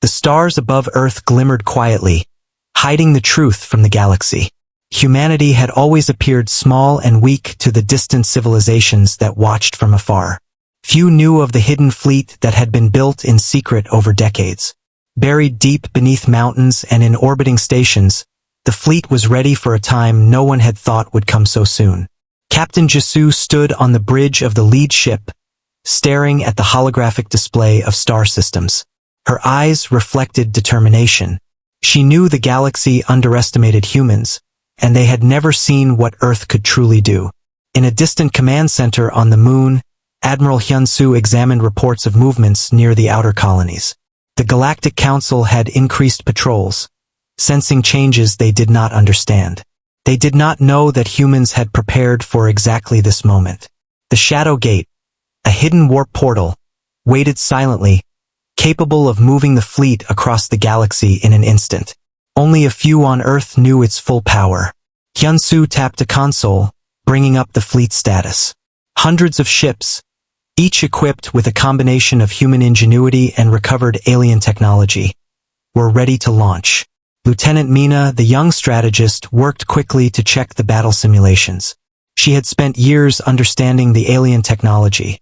The stars above Earth glimmered quietly, hiding the truth from the galaxy. Humanity had always appeared small and weak to the distant civilizations that watched from afar. Few knew of the hidden fleet that had been built in secret over decades. Buried deep beneath mountains and in orbiting stations, the fleet was ready for a time no one had thought would come so soon. Captain Jisoo stood on the bridge of the lead ship, staring at the holographic display of star systems. Her eyes reflected determination. She knew the galaxy underestimated humans, and they had never seen what Earth could truly do. In a distant command center on the moon, Admiral Hyun-soo examined reports of movements near the outer colonies. The Galactic Council had increased patrols, sensing changes they did not understand. They did not know that humans had prepared for exactly this moment. The Shadow Gate, a hidden warp portal, waited silently, capable of moving the fleet across the galaxy in an instant. Only a few on Earth knew its full power. Hyun-soo tapped a console, bringing up the fleet status. Hundreds of ships, each equipped with a combination of human ingenuity and recovered alien technology, were ready to launch. Lieutenant Mina, the young strategist, worked quickly to check the battle simulations. She had spent years understanding the alien technology,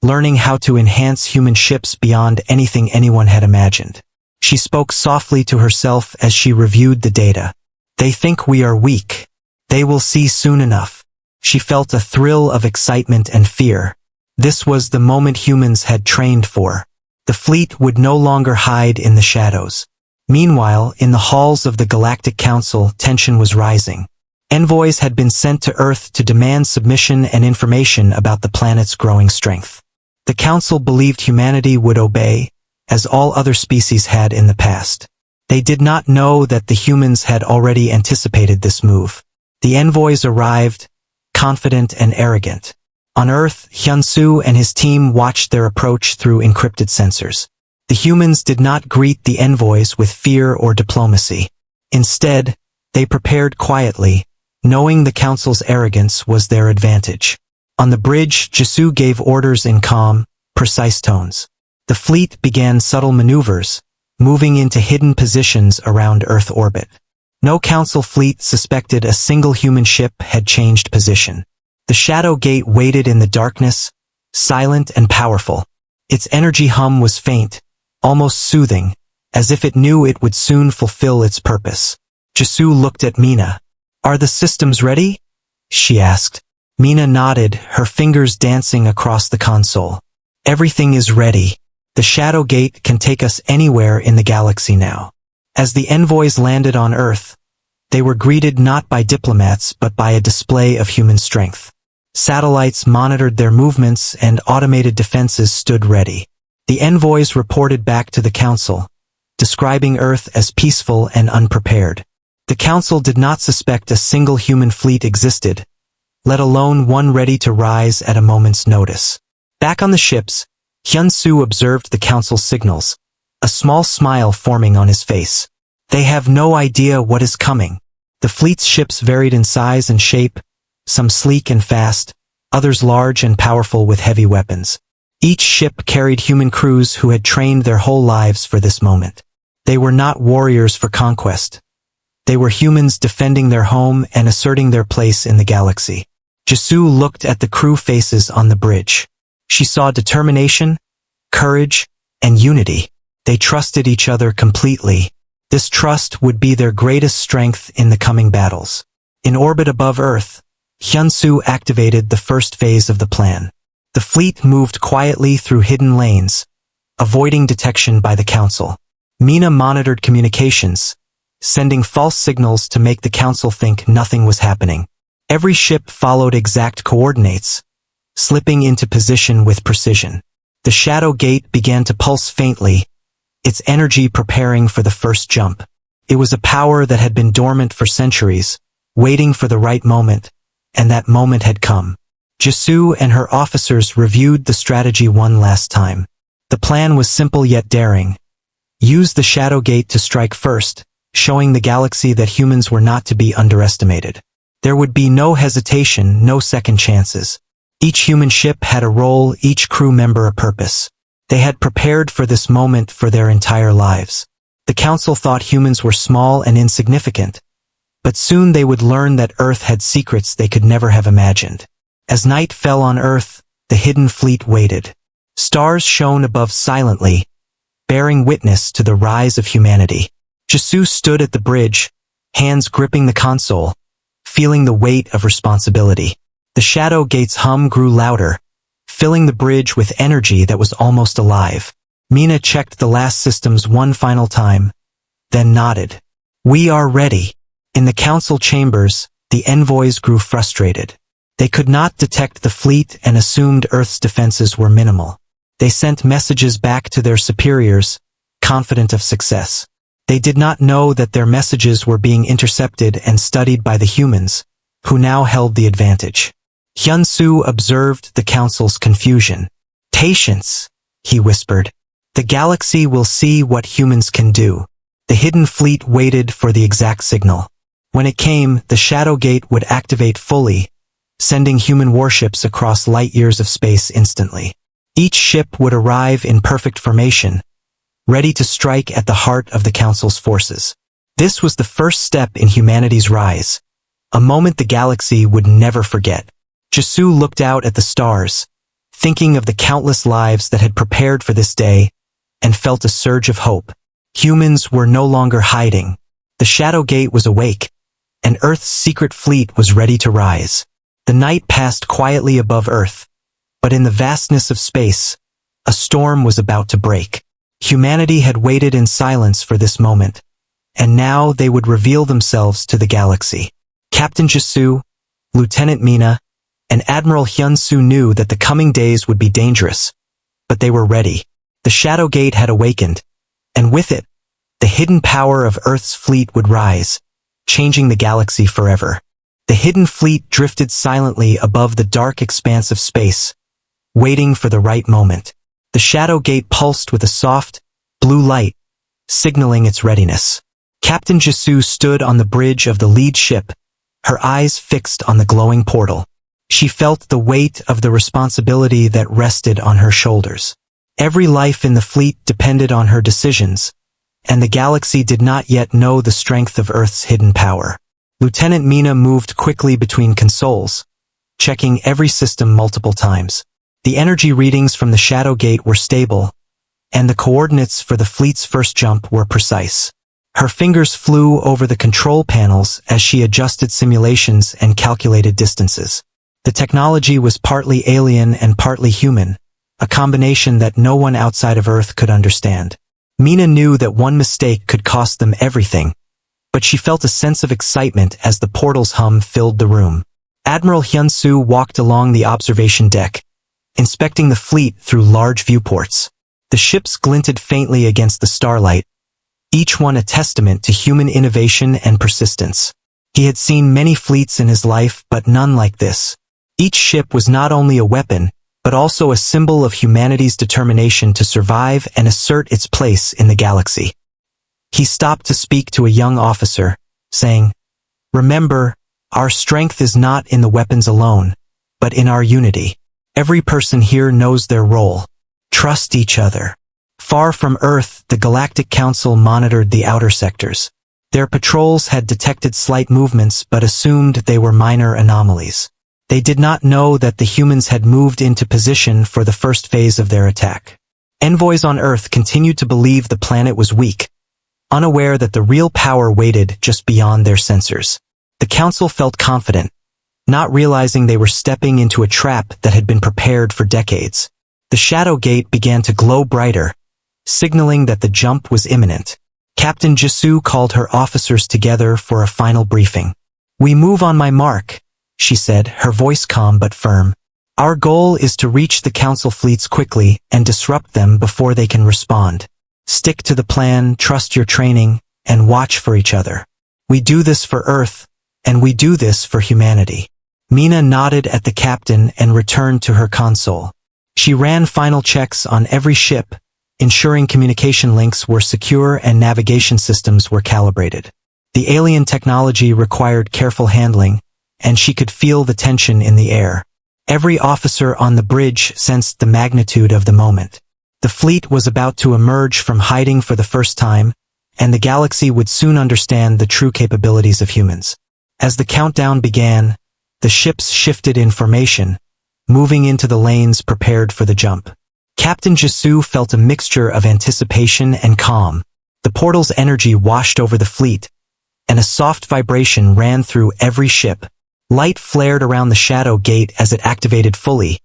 learning how to enhance human ships beyond anything anyone had imagined. She spoke softly to herself as she reviewed the data. They think we are weak. They will see soon enough. She felt a thrill of excitement and fear. This was the moment humans had trained for. The fleet would no longer hide in the shadows. Meanwhile, in the halls of the Galactic Council, tension was rising. Envoys had been sent to Earth to demand submission and information about the planet's growing strength. The Council believed humanity would obey, as all other species had in the past. They did not know that the humans had already anticipated this move. The envoys arrived, confident and arrogant. On Earth, Hyun-soo and his team watched their approach through encrypted sensors. The humans did not greet the envoys with fear or diplomacy. Instead, they prepared quietly, knowing the Council's arrogance was their advantage. On the bridge, Jisoo gave orders in calm, precise tones. The fleet began subtle maneuvers, moving into hidden positions around Earth orbit. No Council fleet suspected a single human ship had changed position. The Shadow Gate waited in the darkness, silent and powerful. Its energy hum was faint, almost soothing, as if it knew it would soon fulfill its purpose. Jisoo looked at Mina. "Are the systems ready?" she asked. Mina nodded, her fingers dancing across the console. "Everything is ready. The Shadow Gate can take us anywhere in the galaxy now." As the envoys landed on Earth, they were greeted not by diplomats but by a display of human strength. Satellites monitored their movements and automated defenses stood ready. The envoys reported back to the Council, describing Earth as peaceful and unprepared. The Council did not suspect a single human fleet existed, let alone one ready to rise at a moment's notice. Back on the ships, Hyun-soo observed the Council's signals, a small smile forming on his face. They have no idea what is coming. The fleet's ships varied in size and shape, some sleek and fast, others large and powerful with heavy weapons. Each ship carried human crews who had trained their whole lives for this moment. They were not warriors for conquest. They were humans defending their home and asserting their place in the galaxy. Jisoo looked at the crew faces on the bridge. She saw determination, courage, and unity. They trusted each other completely. This trust would be their greatest strength in the coming battles. In orbit above Earth, Hyun-soo activated the first phase of the plan. The fleet moved quietly through hidden lanes, avoiding detection by the Council. Mina monitored communications, sending false signals to make the Council think nothing was happening. Every ship followed exact coordinates, slipping into position with precision. The Shadow Gate began to pulse faintly, its energy preparing for the first jump. It was a power that had been dormant for centuries, waiting for the right moment, and that moment had come. Jisoo and her officers reviewed the strategy one last time. The plan was simple yet daring. Use the Shadow Gate to strike first, showing the galaxy that humans were not to be underestimated. There would be no hesitation, no second chances. Each human ship had a role, each crew member a purpose. They had prepared for this moment for their entire lives. The council thought humans were small and insignificant, but soon they would learn that Earth had secrets they could never have imagined. As night fell on Earth, the hidden fleet waited. Stars shone above silently, bearing witness to the rise of humanity. Jesus stood at the bridge, hands gripping the console, feeling the weight of responsibility. The shadow gate's hum grew louder, filling the bridge with energy that was almost alive. Mina checked the last systems one final time, then nodded. "We are ready." In the council chambers, the envoys grew frustrated. They could not detect the fleet and assumed Earth's defenses were minimal. They sent messages back to their superiors, confident of success. They did not know that their messages were being intercepted and studied by the humans, who now held the advantage. Hyun-soo observed the council's confusion. "Patience," he whispered. "The galaxy will see what humans can do." The hidden fleet waited for the exact signal. When it came, the Shadow Gate would activate fully, sending human warships across light years of space instantly. Each ship would arrive in perfect formation, ready to strike at the heart of the Council's forces. This was the first step in humanity's rise, a moment the galaxy would never forget. Jisoo looked out at the stars, thinking of the countless lives that had prepared for this day, and felt a surge of hope. Humans were no longer hiding. The Shadow Gate was awake, and Earth's secret fleet was ready to rise. The night passed quietly above Earth, but in the vastness of space, a storm was about to break. Humanity had waited in silence for this moment, and now they would reveal themselves to the galaxy. Captain Jisoo, Lieutenant Mina, and Admiral Hyun-soo knew that the coming days would be dangerous, but they were ready. The Shadow Gate had awakened, and with it, the hidden power of Earth's fleet would rise, changing the galaxy forever. The hidden fleet drifted silently above the dark expanse of space, waiting for the right moment. The Shadow Gate pulsed with a soft, blue light, signaling its readiness. Captain Jisoo stood on the bridge of the lead ship, her eyes fixed on the glowing portal. She felt the weight of the responsibility that rested on her shoulders. Every life in the fleet depended on her decisions, and the galaxy did not yet know the strength of Earth's hidden power. Lieutenant Mina moved quickly between consoles, checking every system multiple times. The energy readings from the Shadow Gate were stable, and the coordinates for the fleet's first jump were precise. Her fingers flew over the control panels as she adjusted simulations and calculated distances. The technology was partly alien and partly human, a combination that no one outside of Earth could understand. Mina knew that one mistake could cost them everything, but she felt a sense of excitement as the portal's hum filled the room. Admiral Hyun-soo walked along the observation deck, inspecting the fleet through large viewports. The ships glinted faintly against the starlight, each one a testament to human innovation and persistence. He had seen many fleets in his life, but none like this. Each ship was not only a weapon, but also a symbol of humanity's determination to survive and assert its place in the galaxy. He stopped to speak to a young officer, saying, "Remember, our strength is not in the weapons alone, but in our unity. Every person here knows their role. Trust each other." Far from Earth, the Galactic Council monitored the outer sectors. Their patrols had detected slight movements but assumed they were minor anomalies. They did not know that the humans had moved into position for the first phase of their attack. Envoys on Earth continued to believe the planet was weak, unaware that the real power waited just beyond their sensors. The Council felt confident, not realizing they were stepping into a trap that had been prepared for decades. The Shadow Gate began to glow brighter, signaling that the jump was imminent. Captain Jisoo called her officers together for a final briefing. "We move on my mark," she said, her voice calm but firm. "Our goal is to reach the Council fleets quickly and disrupt them before they can respond. Stick to the plan, trust your training, and watch for each other. We do this for Earth, and we do this for humanity." Mina nodded at the captain and returned to her console. She ran final checks on every ship, ensuring communication links were secure and navigation systems were calibrated. The alien technology required careful handling, and she could feel the tension in the air. Every officer on the bridge sensed the magnitude of the moment. The fleet was about to emerge from hiding for the first time, and the galaxy would soon understand the true capabilities of humans. As the countdown began, the ships shifted in formation, moving into the lanes prepared for the jump. Captain Jisoo felt a mixture of anticipation and calm. The portal's energy washed over the fleet, and a soft vibration ran through every ship. Light flared around the shadow gate as it activated fully,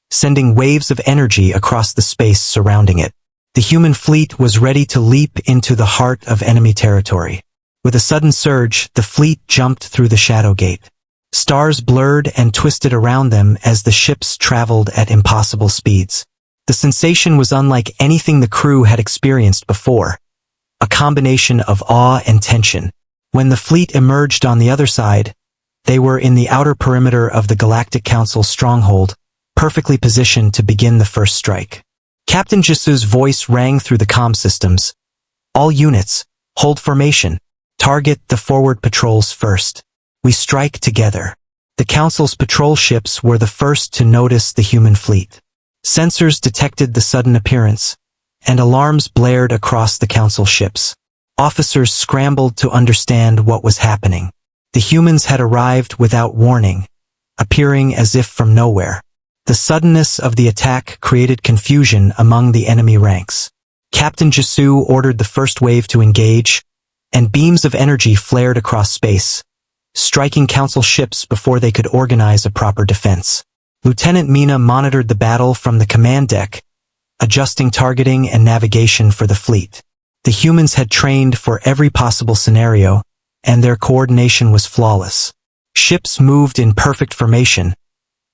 sending waves of energy across the space surrounding it. The human fleet was ready to leap into the heart of enemy territory. With a sudden surge, the fleet jumped through the shadow gate. Stars blurred and twisted around them as the ships traveled at impossible speeds. The sensation was unlike anything the crew had experienced before, a combination of awe and tension. When the fleet emerged on the other side, they were in the outer perimeter of the Galactic Council stronghold, perfectly positioned to begin the first strike. Captain Jisoo's voice rang through the comm systems. All units, hold formation. Target the forward patrols first. We strike together. The Council's patrol ships were the first to notice the human fleet. Sensors detected the sudden appearance, and alarms blared across the Council ships. Officers scrambled to understand what was happening. The humans had arrived without warning, appearing as if from nowhere. The suddenness of the attack created confusion among the enemy ranks. Captain Jisoo ordered the first wave to engage, and beams of energy flared across space, striking Council ships before they could organize a proper defense. Lieutenant Mina monitored the battle from the command deck, adjusting targeting and navigation for the fleet. The humans had trained for every possible scenario, and their coordination was flawless. Ships moved in perfect formation,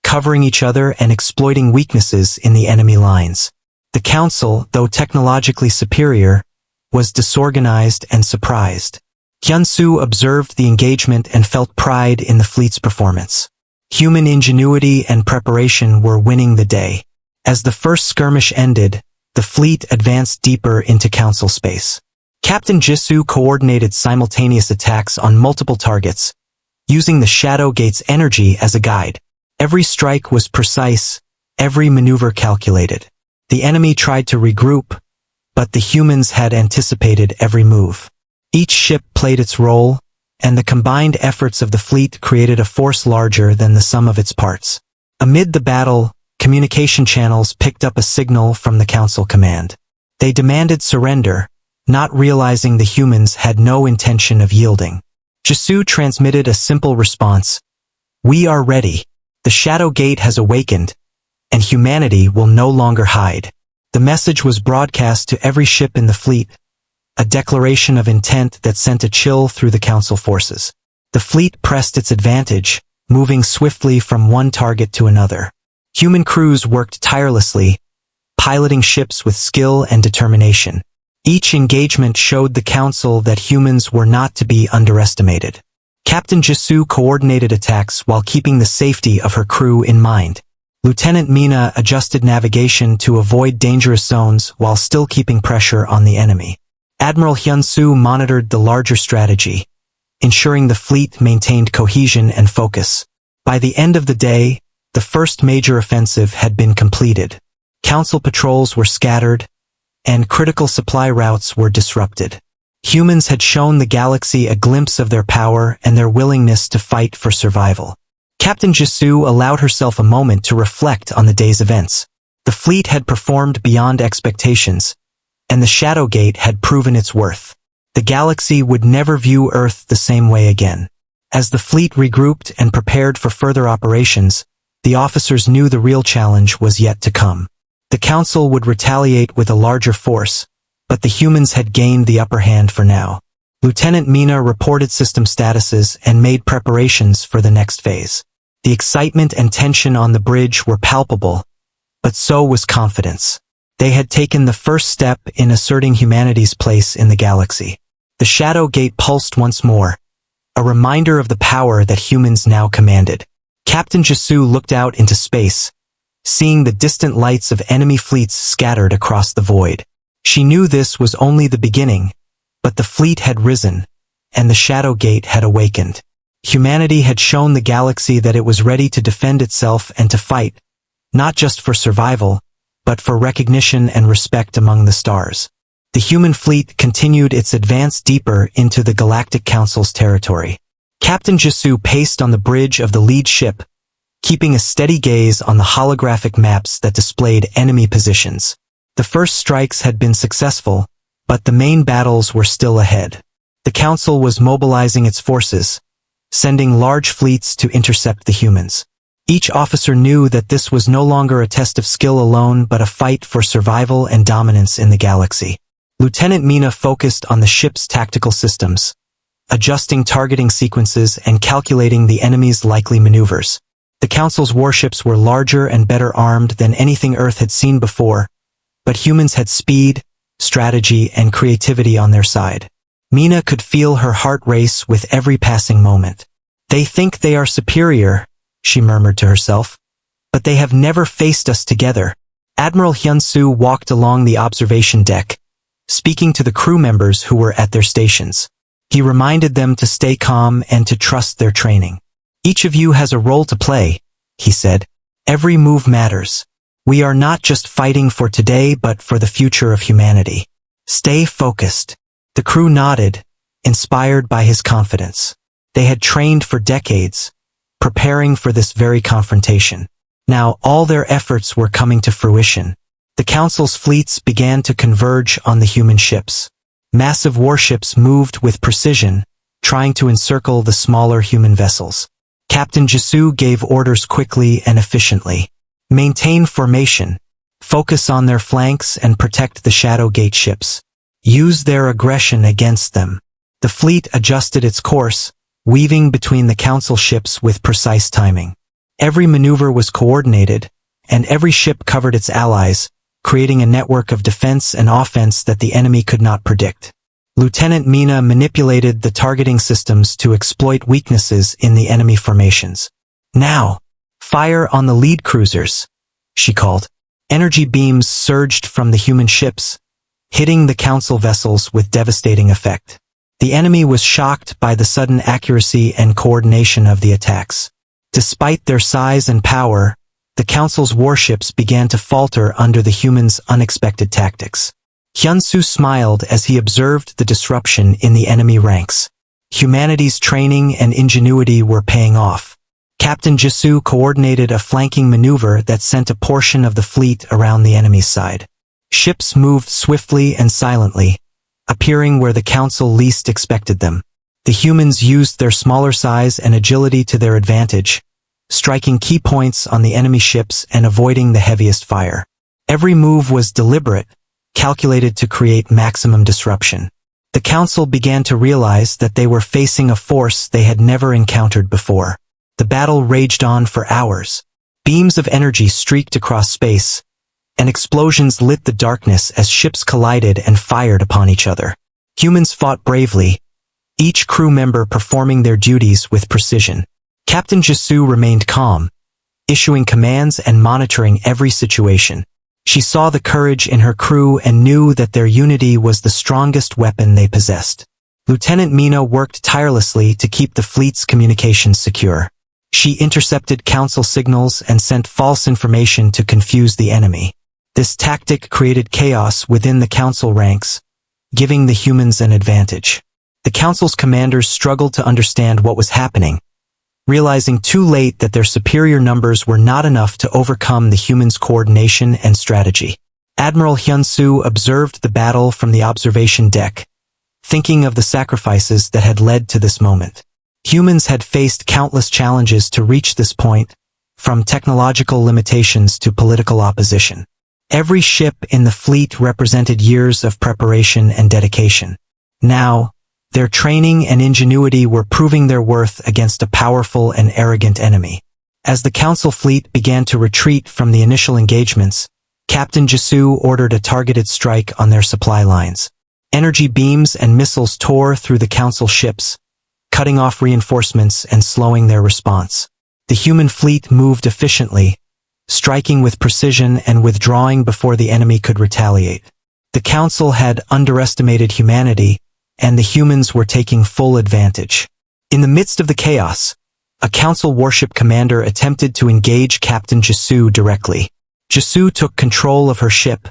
covering each other and exploiting weaknesses in the enemy lines. The Council, though technologically superior, was disorganized and surprised. Hyunsoo observed the engagement and felt pride in the fleet's performance. Human ingenuity and preparation were winning the day. As the first skirmish ended, the fleet advanced deeper into Council space. Captain Jisoo coordinated simultaneous attacks on multiple targets, using the Shadow Gate's energy as a guide. Every strike was precise, every maneuver calculated. The enemy tried to regroup, but the humans had anticipated every move. Each ship played its role, and the combined efforts of the fleet created a force larger than the sum of its parts. Amid the battle, communication channels picked up a signal from the Council command. They demanded surrender, not realizing the humans had no intention of yielding. Jisoo transmitted a simple response: "We are ready. The Shadow Gate has awakened, and humanity will no longer hide." The message was broadcast to every ship in the fleet, a declaration of intent that sent a chill through the Council forces. The fleet pressed its advantage, moving swiftly from one target to another. Human crews worked tirelessly, piloting ships with skill and determination. Each engagement showed the Council that humans were not to be underestimated. Captain Jisoo coordinated attacks while keeping the safety of her crew in mind. Lieutenant Mina adjusted navigation to avoid dangerous zones while still keeping pressure on the enemy. Admiral Hyunsoo monitored the larger strategy, ensuring the fleet maintained cohesion and focus. By the end of the day, the first major offensive had been completed. Council patrols were scattered, and critical supply routes were disrupted. Humans had shown the galaxy a glimpse of their power and their willingness to fight for survival. Captain Jisoo allowed herself a moment to reflect on the day's events. The fleet had performed beyond expectations, and the Shadow Gate had proven its worth. The galaxy would never view Earth the same way again. As the fleet regrouped and prepared for further operations, the officers knew the real challenge was yet to come. The Council would retaliate with a larger force, but the humans had gained the upper hand for now. Lieutenant Mina reported system statuses and made preparations for the next phase. The excitement and tension on the bridge were palpable, but so was confidence. They had taken the first step in asserting humanity's place in the galaxy. The Shadow Gate pulsed once more, a reminder of the power that humans now commanded. Captain Jisoo looked out into space, seeing the distant lights of enemy fleets scattered across the void. She knew this was only the beginning, but the fleet had risen, and the Shadow Gate had awakened. Humanity had shown the galaxy that it was ready to defend itself and to fight, not just for survival, but for recognition and respect among the stars. The human fleet continued its advance deeper into the Galactic Council's territory. Captain Jisoo paced on the bridge of the lead ship, keeping a steady gaze on the holographic maps that displayed enemy positions. The first strikes had been successful, but the main battles were still ahead. The Council was mobilizing its forces, sending large fleets to intercept the humans. Each officer knew that this was no longer a test of skill alone but a fight for survival and dominance in the galaxy. Lieutenant Mina focused on the ship's tactical systems, adjusting targeting sequences and calculating the enemy's likely maneuvers. The Council's warships were larger and better armed than anything Earth had seen before, but humans had speed, strategy, and creativity on their side. Mina could feel her heart race with every passing moment. "They think they are superior," she murmured to herself, "but they have never faced us together." Admiral Hyun-soo walked along the observation deck, speaking to the crew members who were at their stations. He reminded them to stay calm and to trust their training. "Each of you has a role to play," he said. "Every move matters. We are not just fighting for today but for the future of humanity. Stay focused." The crew nodded, inspired by his confidence. They had trained for decades, preparing for this very confrontation. Now all their efforts were coming to fruition. The Council's fleets began to converge on the human ships. Massive warships moved with precision, trying to encircle the smaller human vessels. Captain Jisoo gave orders quickly and efficiently. "Maintain formation. Focus on their flanks and protect the Shadow Gate ships. Use their aggression against them." The fleet adjusted its course, weaving between the Council ships with precise timing. Every maneuver was coordinated, and every ship covered its allies, creating a network of defense and offense that the enemy could not predict. Lieutenant Mina manipulated the targeting systems to exploit weaknesses in the enemy formations. "Now, fire on the lead cruisers," she called. Energy beams surged from the human ships, hitting the Council vessels with devastating effect. The enemy was shocked by the sudden accuracy and coordination of the attacks. Despite their size and power, the Council's warships began to falter under the humans' unexpected tactics. Hyun-soo smiled as he observed the disruption in the enemy ranks. Humanity's training and ingenuity were paying off. Captain Jisoo coordinated a flanking maneuver that sent a portion of the fleet around the enemy's side. Ships moved swiftly and silently, appearing where the Council least expected them. The humans used their smaller size and agility to their advantage, striking key points on the enemy ships and avoiding the heaviest fire. Every move was deliberate, calculated to create maximum disruption. The Council began to realize that they were facing a force they had never encountered before. The battle raged on for hours. Beams of energy streaked across space, and explosions lit the darkness as ships collided and fired upon each other. Humans fought bravely, each crew member performing their duties with precision. Captain Jisoo remained calm, issuing commands and monitoring every situation. She saw the courage in her crew and knew that their unity was the strongest weapon they possessed. Lieutenant Mina worked tirelessly to keep the fleet's communications secure. She intercepted Council signals and sent false information to confuse the enemy. This tactic created chaos within the Council ranks, giving the humans an advantage. The Council's commanders struggled to understand what was happening, realizing too late that their superior numbers were not enough to overcome the humans' coordination and strategy. Admiral Hyun-soo observed the battle from the observation deck, thinking of the sacrifices that had led to this moment. Humans had faced countless challenges to reach this point, from technological limitations to political opposition. Every ship in the fleet represented years of preparation and dedication. Now, their training and ingenuity were proving their worth against a powerful and arrogant enemy. As the Council fleet began to retreat from the initial engagements, Captain Jisoo ordered a targeted strike on their supply lines. Energy beams and missiles tore through the Council ships, cutting off reinforcements and slowing their response. The human fleet moved efficiently, striking with precision and withdrawing before the enemy could retaliate. The Council had underestimated humanity, and the humans were taking full advantage. In the midst of the chaos, a Council warship commander attempted to engage Captain Jisoo directly. Jisoo took control of her ship,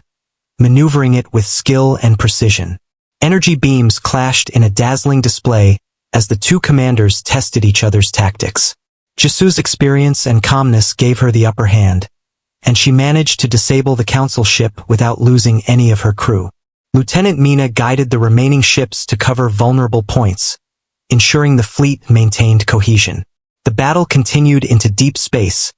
maneuvering it with skill and precision. Energy beams clashed in a dazzling display as the two commanders tested each other's tactics. Jisoo's experience and calmness gave her the upper hand, and she managed to disable the council ship without losing any of her crew. Lieutenant Mina guided the remaining ships to cover vulnerable points, ensuring the fleet maintained cohesion. The battle continued into deep space,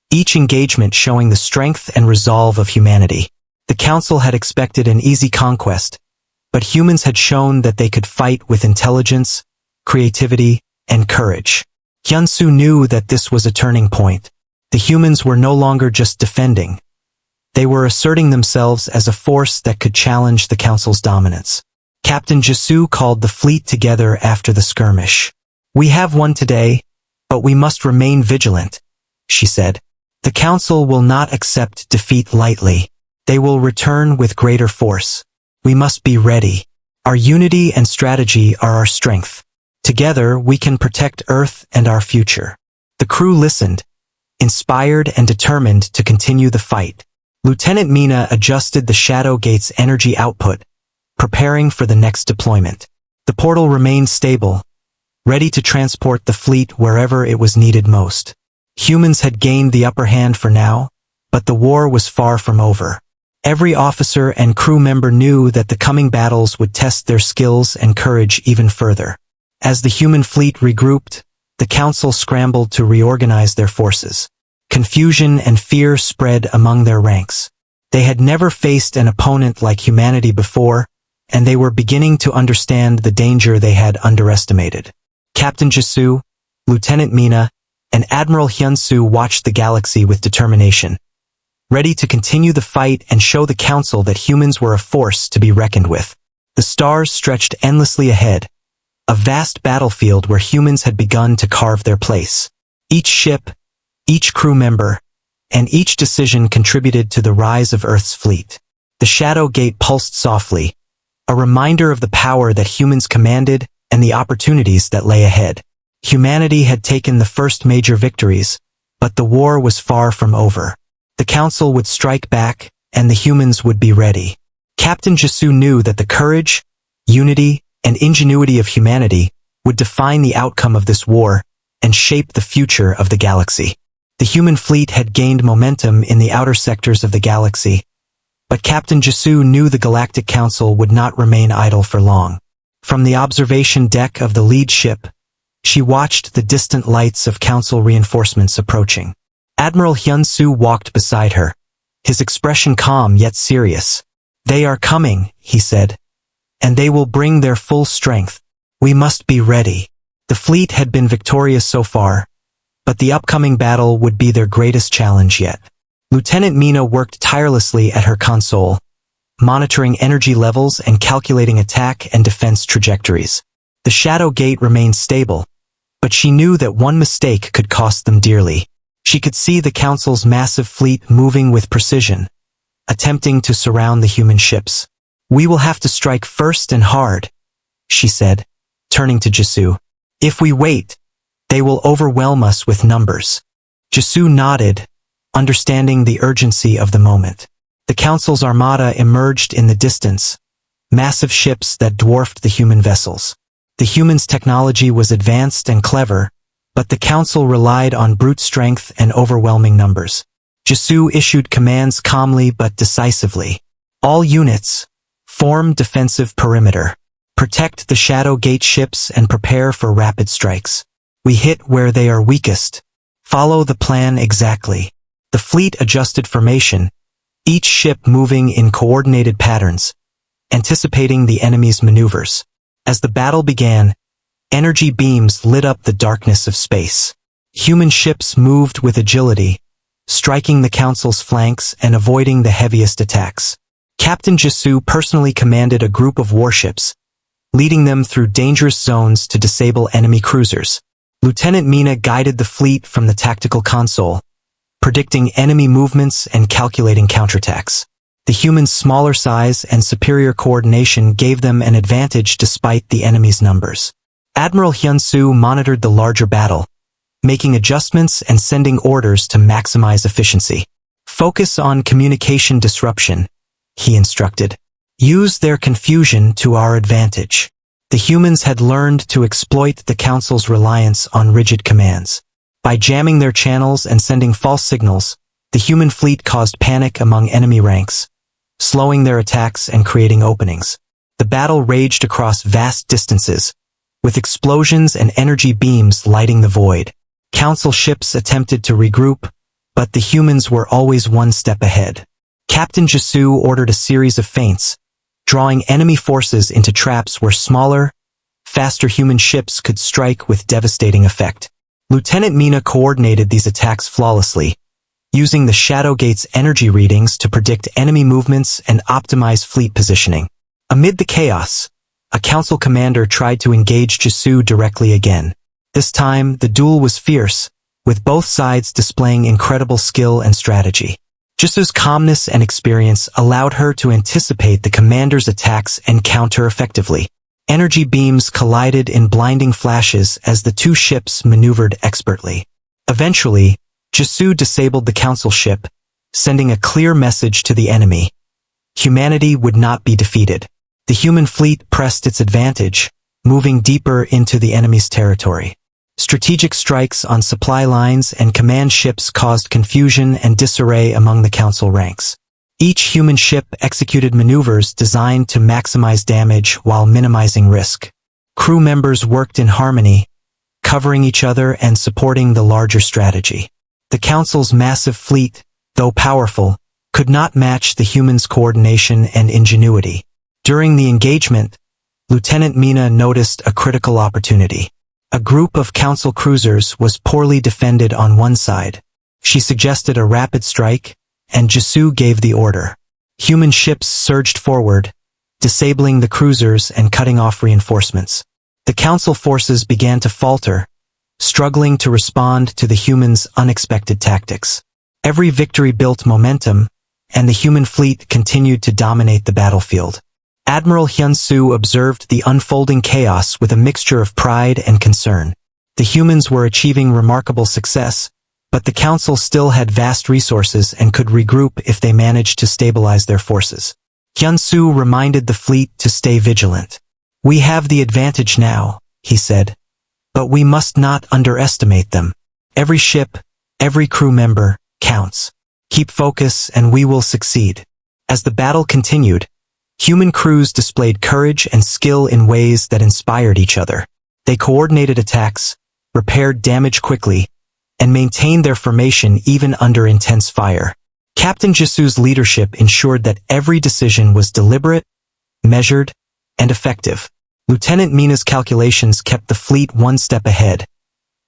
each engagement showing the strength and resolve of humanity. The council had expected an easy conquest, but humans had shown that they could fight with intelligence, creativity, and courage. Hyunsoo knew that this was a turning point. The humans were no longer just defending. They were asserting themselves as a force that could challenge the council's dominance. Captain Jisoo called the fleet together after the skirmish. "We have won today, but we must remain vigilant," she said. "The council will not accept defeat lightly. They will return with greater force. We must be ready. Our unity and strategy are our strength. Together we can protect Earth and our future." The crew listened, inspired and determined to continue the fight. Lieutenant Mina adjusted the Shadow Gate's energy output, preparing for the next deployment. The portal remained stable, ready to transport the fleet wherever it was needed most. Humans had gained the upper hand for now, but the war was far from over. Every officer and crew member knew that the coming battles would test their skills and courage even further. As the human fleet regrouped, the council scrambled to reorganize their forces. Confusion and fear spread among their ranks. They had never faced an opponent like humanity before, and they were beginning to understand the danger they had underestimated. Captain Jisoo, Lieutenant Mina, and Admiral Hyunsoo watched the galaxy with determination, ready to continue the fight and show the council that humans were a force to be reckoned with. The stars stretched endlessly ahead, a vast battlefield where humans had begun to carve their place. Each ship, each crew member, and each decision contributed to the rise of Earth's fleet. The Shadow Gate pulsed softly, a reminder of the power that humans commanded and the opportunities that lay ahead. Humanity had taken the first major victories, but the war was far from over. The council would strike back, and the humans would be ready. Captain Jisoo knew that the courage, unity, and ingenuity of humanity would define the outcome of this war and shape the future of the galaxy. The human fleet had gained momentum in the outer sectors of the galaxy, but Captain Jisoo knew the Galactic Council would not remain idle for long. From the observation deck of the lead ship, she watched the distant lights of council reinforcements approaching. Admiral Hyunsoo walked beside her, his expression calm yet serious. "They are coming," he said, "and they will bring their full strength. We must be ready." The fleet had been victorious so far, but the upcoming battle would be their greatest challenge yet. Lieutenant Mina worked tirelessly at her console, monitoring energy levels and calculating attack and defense trajectories. The Shadow Gate remained stable, but she knew that one mistake could cost them dearly. She could see the Council's massive fleet moving with precision, attempting to surround the human ships. "We will have to strike first and hard," she said, turning to Jisoo. "If we wait, they will overwhelm us with numbers." Jisoo nodded, understanding the urgency of the moment. The Council's armada emerged in the distance, massive ships that dwarfed the human vessels. The humans' technology was advanced and clever, but the Council relied on brute strength and overwhelming numbers. Jisoo issued commands calmly but decisively. "All units, form defensive perimeter. Protect the Shadow Gate ships and prepare for rapid strikes. We hit where they are weakest. Follow the plan exactly." The fleet adjusted formation, each ship moving in coordinated patterns, anticipating the enemy's maneuvers. As the battle began, energy beams lit up the darkness of space. Human ships moved with agility, striking the Council's flanks and avoiding the heaviest attacks. Captain Jisoo personally commanded a group of warships, leading them through dangerous zones to disable enemy cruisers. Lieutenant Mina guided the fleet from the tactical console, predicting enemy movements and calculating counterattacks. The humans' smaller size and superior coordination gave them an advantage despite the enemy's numbers. Admiral Hyunsoo monitored the larger battle, making adjustments and sending orders to maximize efficiency. Focus on communication disruption, he instructed. Use their confusion to our advantage. The humans had learned to exploit the Council's reliance on rigid commands. By jamming their channels and sending false signals, the human fleet caused panic among enemy ranks, slowing their attacks and creating openings. The battle raged across vast distances, with explosions and energy beams lighting the void. Council ships attempted to regroup, but the humans were always one step ahead. Captain Jisu ordered a series of feints, drawing enemy forces into traps where smaller, faster human ships could strike with devastating effect. Lieutenant Mina coordinated these attacks flawlessly, using the Shadow Gate's energy readings to predict enemy movements and optimize fleet positioning. Amid the chaos, a council commander tried to engage Jisu directly again. This time, the duel was fierce, with both sides displaying incredible skill and strategy. Jisu's calmness and experience allowed her to anticipate the commander's attacks and counter effectively. Energy beams collided in blinding flashes as the two ships maneuvered expertly. Eventually, Jisu disabled the council ship, sending a clear message to the enemy. Humanity would not be defeated. The human fleet pressed its advantage, moving deeper into the enemy's territory. Strategic strikes on supply lines and command ships caused confusion and disarray among the council ranks. Each human ship executed maneuvers designed to maximize damage while minimizing risk. Crew members worked in harmony, covering each other and supporting the larger strategy. The council's massive fleet, though powerful, could not match the humans' coordination and ingenuity. During the engagement, Lieutenant Mina noticed a critical opportunity. A group of council cruisers was poorly defended on one side. She suggested a rapid strike, and Jisu gave the order. Human ships surged forward, disabling the cruisers and cutting off reinforcements. The council forces began to falter, struggling to respond to the humans' unexpected tactics. Every victory built momentum, and the human fleet continued to dominate the battlefield. Admiral Hyun-soo observed the unfolding chaos with a mixture of pride and concern. The humans were achieving remarkable success, but the council still had vast resources and could regroup if they managed to stabilize their forces. Hyun-soo reminded the fleet to stay vigilant. "We have the advantage now," he said, "but we must not underestimate them. Every ship, every crew member, counts. Keep focus and we will succeed." As the battle continued, human crews displayed courage and skill in ways that inspired each other. They coordinated attacks, repaired damage quickly, and maintained their formation even under intense fire. Captain Jisu's leadership ensured that every decision was deliberate, measured, and effective. Lieutenant Mina's calculations kept the fleet one step ahead,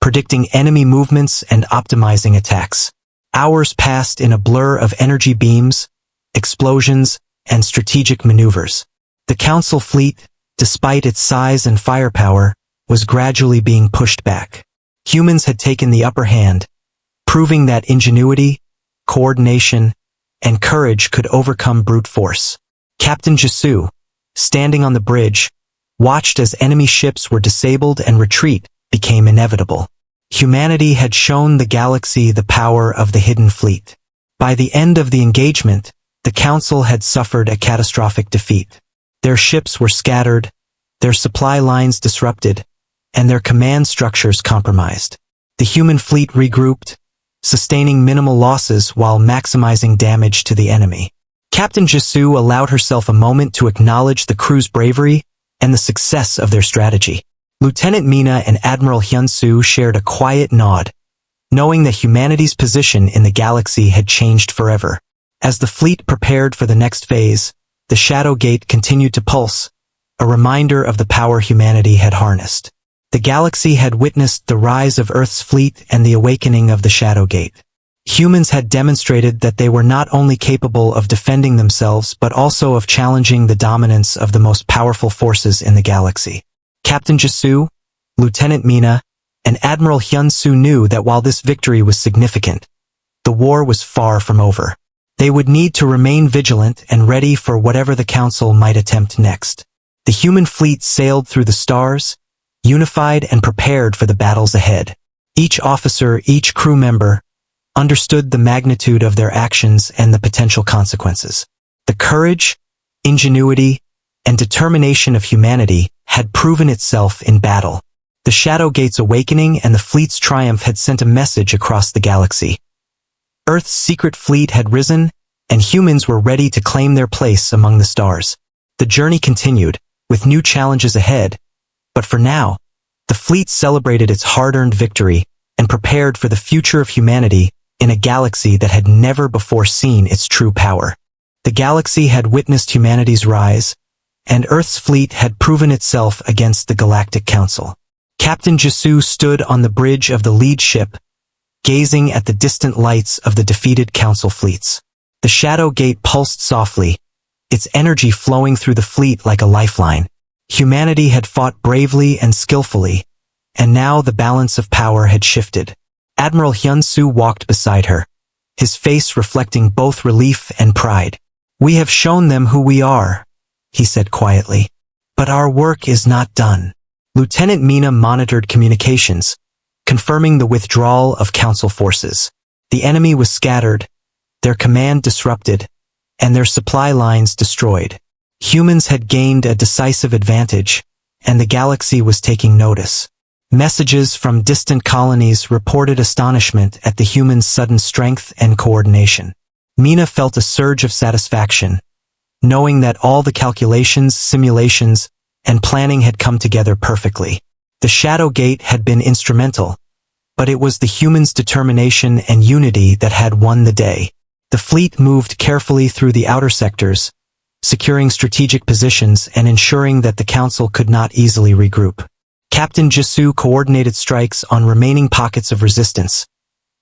predicting enemy movements and optimizing attacks. Hours passed in a blur of energy beams, explosions, and strategic maneuvers. The council fleet, despite its size and firepower, was gradually being pushed back. Humans had taken the upper hand, proving that ingenuity, coordination, and courage could overcome brute force. Captain Jisu, standing on the bridge, watched as enemy ships were disabled and retreat became inevitable. Humanity had shown the galaxy the power of the hidden fleet. By the end of the engagement, the Council had suffered a catastrophic defeat. Their ships were scattered, their supply lines disrupted, and their command structures compromised. The human fleet regrouped, sustaining minimal losses while maximizing damage to the enemy. Captain Jisu allowed herself a moment to acknowledge the crew's bravery and the success of their strategy. Lieutenant Mina and Admiral Hyun-soo shared a quiet nod, knowing that humanity's position in the galaxy had changed forever. As the fleet prepared for the next phase, the Shadow Gate continued to pulse, a reminder of the power humanity had harnessed. The galaxy had witnessed the rise of Earth's fleet and the awakening of the Shadow Gate. Humans had demonstrated that they were not only capable of defending themselves but also of challenging the dominance of the most powerful forces in the galaxy. Captain Jisu, Lieutenant Mina, and Admiral Hyun-soo knew that while this victory was significant, the war was far from over. They would need to remain vigilant and ready for whatever the Council might attempt next. The human fleet sailed through the stars, unified and prepared for the battles ahead. Each officer, each crew member, understood the magnitude of their actions and the potential consequences. The courage, ingenuity, and determination of humanity had proven itself in battle. The Shadow Gate's awakening and the fleet's triumph had sent a message across the galaxy. Earth's secret fleet had risen, and humans were ready to claim their place among the stars. The journey continued, with new challenges ahead, but for now, the fleet celebrated its hard-earned victory and prepared for the future of humanity in a galaxy that had never before seen its true power. The galaxy had witnessed humanity's rise, and Earth's fleet had proven itself against the Galactic Council. Captain Jisoo stood on the bridge of the lead ship, gazing at the distant lights of the defeated Council fleets. The Shadow Gate pulsed softly, its energy flowing through the fleet like a lifeline. Humanity had fought bravely and skillfully, and now the balance of power had shifted. Admiral Hyun-soo walked beside her, his face reflecting both relief and pride. "We have shown them who we are," he said quietly. "But our work is not done." Lieutenant Mina monitored communications, confirming the withdrawal of Council forces. The enemy was scattered, their command disrupted, and their supply lines destroyed. Humans had gained a decisive advantage, and the galaxy was taking notice. Messages from distant colonies reported astonishment at the humans' sudden strength and coordination. Mina felt a surge of satisfaction, knowing that all the calculations, simulations, and planning had come together perfectly. The Shadow Gate had been instrumental, but it was the humans' determination and unity that had won the day. The fleet moved carefully through the outer sectors, securing strategic positions and ensuring that the Council could not easily regroup. Captain Jisoo coordinated strikes on remaining pockets of resistance,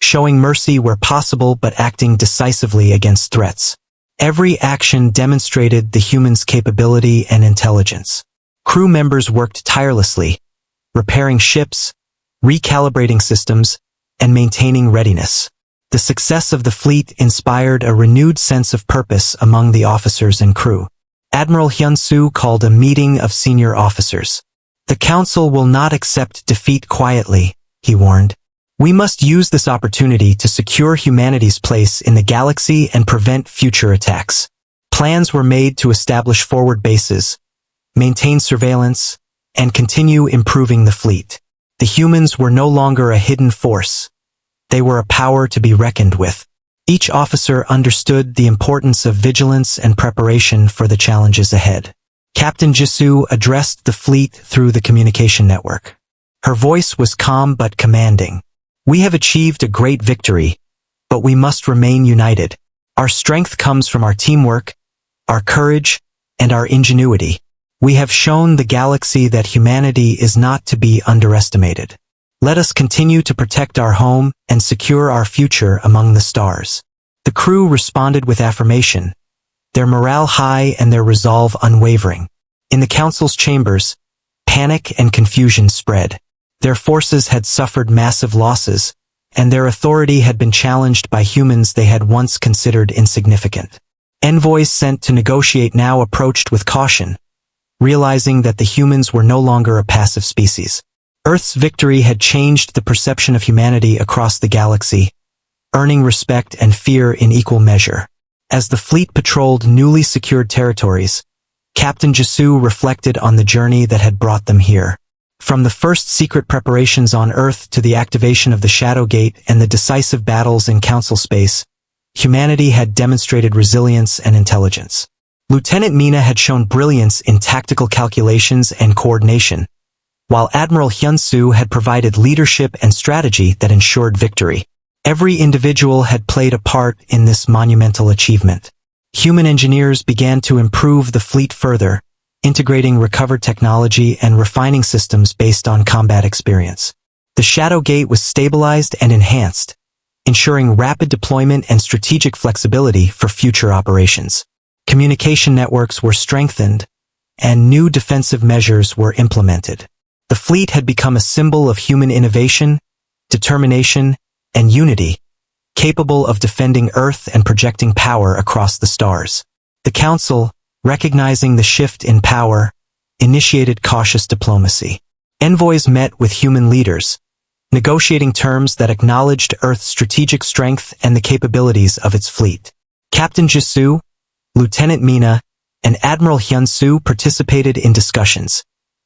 showing mercy where possible but acting decisively against threats. Every action demonstrated the humans' capability and intelligence. Crew members worked tirelessly, repairing ships, recalibrating systems, and maintaining readiness. The success of the fleet inspired a renewed sense of purpose among the officers and crew. Admiral Hyun-soo called a meeting of senior officers. "The Council will not accept defeat quietly," he warned. "We must use this opportunity to secure humanity's place in the galaxy and prevent future attacks." Plans were made to establish forward bases, maintain surveillance, and continue improving the fleet. The humans were no longer a hidden force. They were a power to be reckoned with. Each officer understood the importance of vigilance and preparation for the challenges ahead. Captain Jisoo addressed the fleet through the communication network. Her voice was calm but commanding. "We have achieved a great victory, but we must remain united. Our strength comes from our teamwork, our courage, and our ingenuity. We have shown the galaxy that humanity is not to be underestimated. Let us continue to protect our home and secure our future among the stars." The crew responded with affirmation, their morale high and their resolve unwavering. In the Council's chambers, panic and confusion spread. Their forces had suffered massive losses, and their authority had been challenged by humans they had once considered insignificant. Envoys sent to negotiate now approached with caution, realizing that the humans were no longer a passive species. Earth's victory had changed the perception of humanity across the galaxy, earning respect and fear in equal measure. As the fleet patrolled newly secured territories, Captain Jisoo reflected on the journey that had brought them here. From the first secret preparations on Earth to the activation of the Shadow Gate and the decisive battles in Council space, humanity had demonstrated resilience and intelligence. Lieutenant Mina had shown brilliance in tactical calculations and coordination, while Admiral Hyun-soo had provided leadership and strategy that ensured victory. Every individual had played a part in this monumental achievement. Human engineers began to improve the fleet further, integrating recovered technology and refining systems based on combat experience. The Shadow Gate was stabilized and enhanced, ensuring rapid deployment and strategic flexibility for future operations. Communication networks were strengthened, and new defensive measures were implemented. The fleet had become a symbol of human innovation, determination, and unity, capable of defending Earth and projecting power across the stars. The Council, recognizing the shift in power, initiated cautious diplomacy. Envoys met with human leaders, negotiating terms that acknowledged Earth's strategic strength and the capabilities of its fleet. Captain Jisoo, Lieutenant Mina, and Admiral Hyun-soo participated in discussions,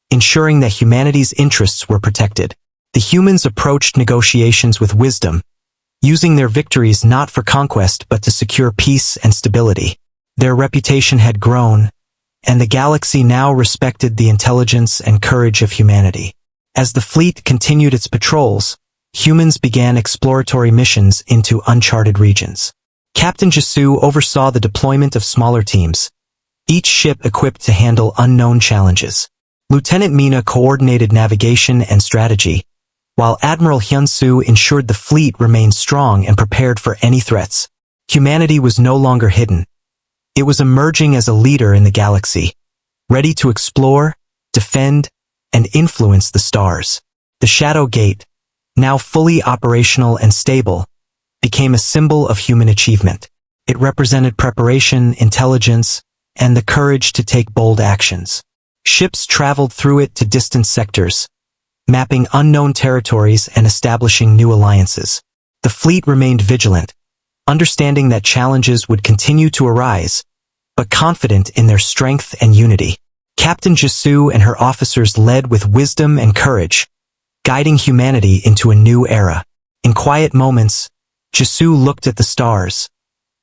ensuring that humanity's interests were protected. The humans approached negotiations with wisdom, using their victories not for conquest but to secure peace and stability. Their reputation had grown, and the galaxy now respected the intelligence and courage of humanity. As the fleet continued its patrols, humans began exploratory missions into uncharted regions. Captain Jisoo oversaw the deployment of smaller teams, each ship equipped to handle unknown challenges. Lieutenant Mina coordinated navigation and strategy, while Admiral Hyun-soo ensured the fleet remained strong and prepared for any threats. Humanity was no longer hidden. It was emerging as a leader in the galaxy, ready to explore, defend, and influence the stars. The Shadow Gate, now fully operational and stable, became a symbol of human achievement. It represented preparation, intelligence, and the courage to take bold actions. Ships traveled through it to distant sectors, mapping unknown territories and establishing new alliances. The fleet remained vigilant, understanding that challenges would continue to arise, but confident in their strength and unity. Captain Jisoo and her officers led with wisdom and courage, guiding humanity into a new era. In quiet moments, Jisoo looked at the stars,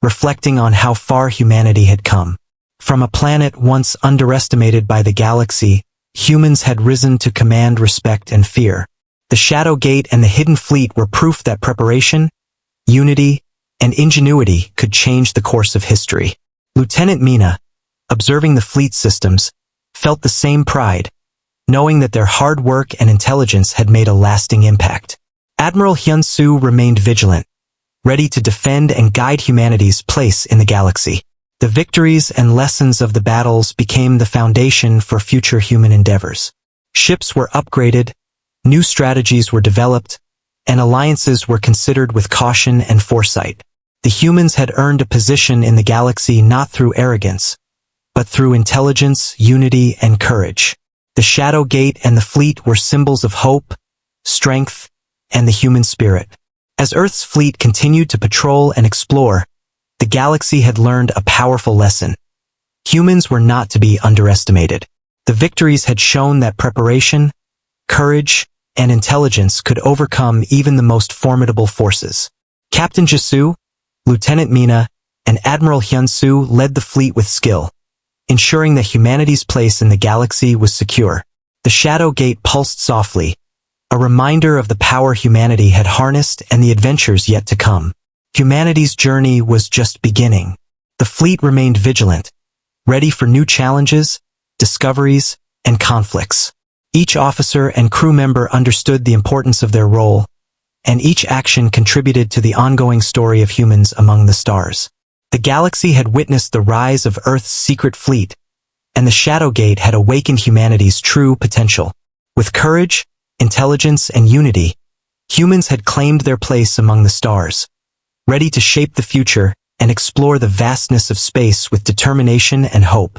reflecting on how far humanity had come. From a planet once underestimated by the galaxy, humans had risen to command respect and fear. The Shadow Gate and the Hidden Fleet were proof that preparation, unity, and ingenuity could change the course of history. Lieutenant Mina, observing the fleet systems, felt the same pride, knowing that their hard work and intelligence had made a lasting impact. Admiral Hyun-soo remained vigilant, ready to defend and guide humanity's place in the galaxy. The victories and lessons of the battles became the foundation for future human endeavors. Ships were upgraded, new strategies were developed, and alliances were considered with caution and foresight. The humans had earned a position in the galaxy not through arrogance, but through intelligence, unity, and courage. The Shadow Gate and the fleet were symbols of hope, strength, and the human spirit. As Earth's fleet continued to patrol and explore, the galaxy had learned a powerful lesson. Humans were not to be underestimated. The victories had shown that preparation, courage, and intelligence could overcome even the most formidable forces. Captain Jisoo, Lieutenant Mina, and Admiral Hyun-soo led the fleet with skill, ensuring that humanity's place in the galaxy was secure. The Shadow Gate pulsed softly, a reminder of the power humanity had harnessed and the adventures yet to come. Humanity's journey was just beginning. The fleet remained vigilant, ready for new challenges, discoveries, and conflicts. Each officer and crew member understood the importance of their role, and each action contributed to the ongoing story of humans among the stars. The galaxy had witnessed the rise of Earth's secret fleet, and the Shadow Gate had awakened humanity's true potential. With courage, intelligence, and unity, humans had claimed their place among the stars, ready to shape the future and explore the vastness of space with determination and hope.